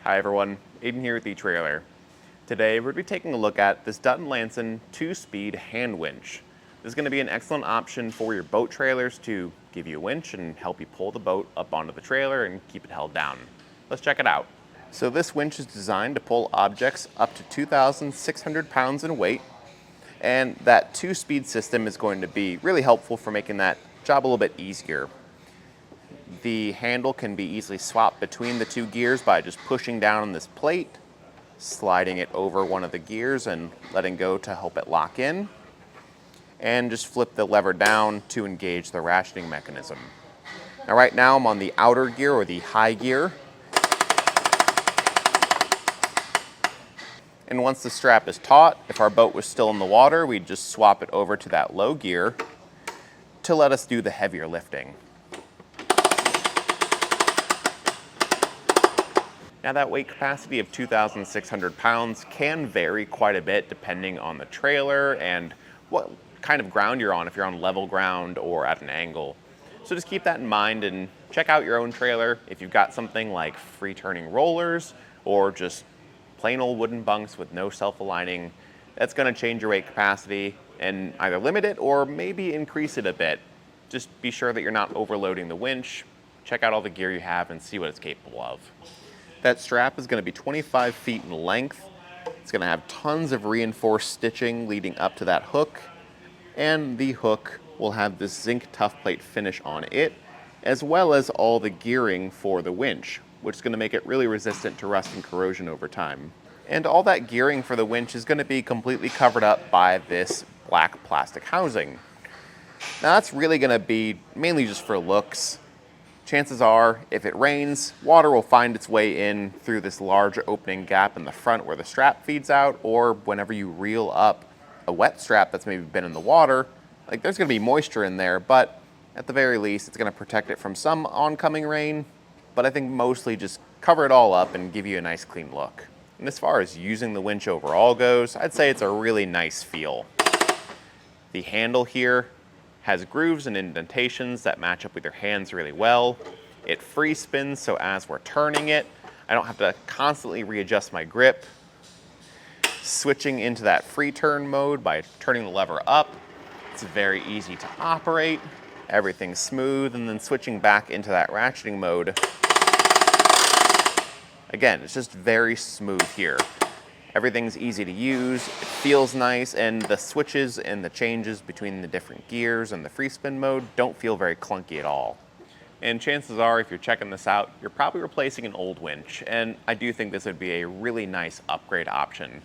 Hi everyone, Aidan here with etrailer. Today we're going to be taking a look at this Dutton-Lainson 2-speed hand winch. This is going to be an excellent option for your boat trailers to give you a winch and help you pull the boat up onto the trailer and keep it held down. Let's check it out. So this winch is designed to pull objects up to 2,600 pounds in weight, and that 2-speed system is going to be really helpful for making that job a little bit easier. The handle can be easily swapped between the two gears by just pushing down on this plate, sliding it over one of the gears and letting go to help it lock in, and just flip the lever down to engage the ratcheting mechanism. Now right now I'm on the outer gear, or the high gear, and once the strap is taut, if our boat was still in the water, we'd just swap it over to that low gear to let us do the heavier lifting. Now that weight capacity of 2,600 pounds can vary quite a bit depending on the trailer and what kind of ground you're on, if you're on level ground or at an angle. So just keep that in mind and check out your own trailer. If you've got something like free turning rollers or just plain old wooden bunks with no self-aligning, that's going to change your weight capacity and either limit it or maybe increase it a bit. Just be sure that you're not overloading the winch. Check out all the gear you have and see what it's capable of. That strap is going to be 25 feet in length. It's going to have tons of reinforced stitching leading up to that hook, and the hook will have this zinc tough plate finish on it, as well as all the gearing for the winch, which is going to make it really resistant to rust and corrosion over time. And all that gearing for the winch is going to be completely covered up by this black plastic housing. Now that's really going to be mainly just for looks. Chances are, if it rains, water will find its way in through this large opening gap in the front where the strap feeds out, or whenever you reel up a wet strap that's maybe been in the water, like there's going to be moisture in there, but at the very least it's going to protect it from some oncoming rain, but I think mostly just cover it all up and give you a nice clean look. And as far as using the winch overall goes, I'd say it's a really nice feel. The handle here has grooves and indentations that match up with your hands really well. It free spins, so as we're turning it, I don't have to constantly readjust my grip. Switching into that free turn mode by turning the lever up, it's very easy to operate. Everything's smooth, and then switching back into that ratcheting mode. Again, it's just very smooth here. Everything's easy to use, it feels nice, and the switches and the changes between the different gears and the free spin mode don't feel very clunky at all. And chances are, if you're checking this out, you're probably replacing an old winch, and I do think this would be a really nice upgrade option.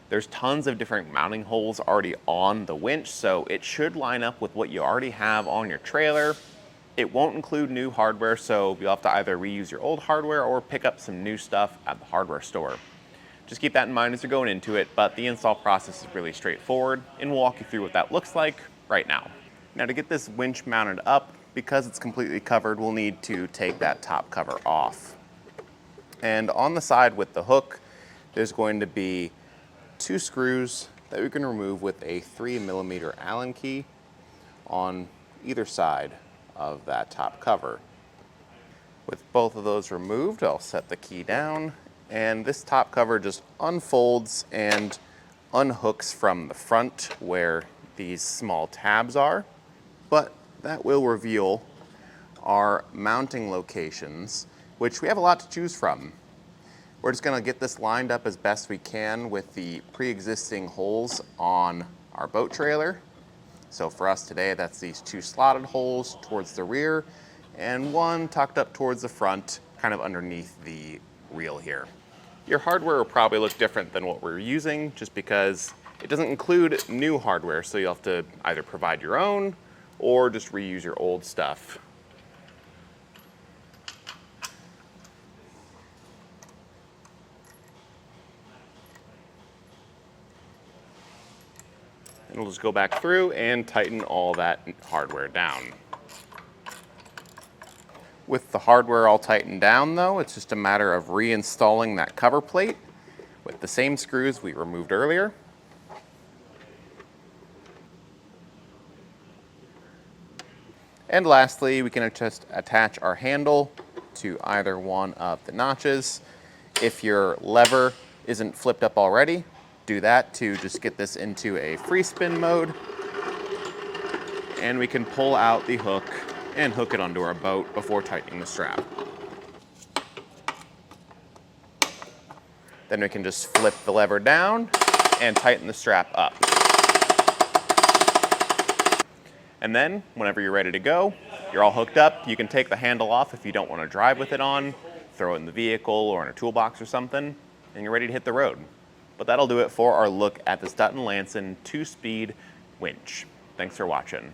There's tons of different mounting holes already on the winch, so it should line up with what you already have on your trailer. It won't include new hardware, so you'll have to either reuse your old hardware or pick up some new stuff at the hardware store. Just keep that in mind as you're going into it, but the install process is really straightforward, and we'll walk you through what that looks like right now. Now to get this winch mounted up, because it's completely covered, we'll need to take that top cover off. And on the side with the hook, there's going to be 2 screws that we can remove with a 3mm Allen key on either side of that top cover. With both of those removed, I'll set the key down, and this top cover just unfolds and unhooks from the front where these small tabs are, but that will reveal our mounting locations, which we have a lot to choose from. We're just going to get this lined up as best we can with the pre-existing holes on our boat trailer. So for us today, that's these 2 slotted holes towards the rear and 1 tucked up towards the front, kind of underneath the reel here. Your hardware will probably look different than what we're using just because it doesn't include new hardware, so you'll have to either provide your own or just reuse your old stuff. And we'll just go back through and tighten all that hardware down. With the hardware all tightened down though, it's just a matter of reinstalling that cover plate with the same screws we removed earlier. And lastly, we can just attach our handle to either one of the notches If your lever isn't flipped up already, do that to just get this into a free spin mode. And we can pull out the hook and hook it onto our boat before tightening the strap. Then we can just flip the lever down and tighten the strap up. And then, whenever you're ready to go, you're all hooked up. You can take the handle off if you don't want to drive with it on, throw it in the vehicle or in a toolbox or something, and you're ready to hit the road. But that'll do it for our look at this Dutton-Lainson 2-speed winch. Thanks for watching.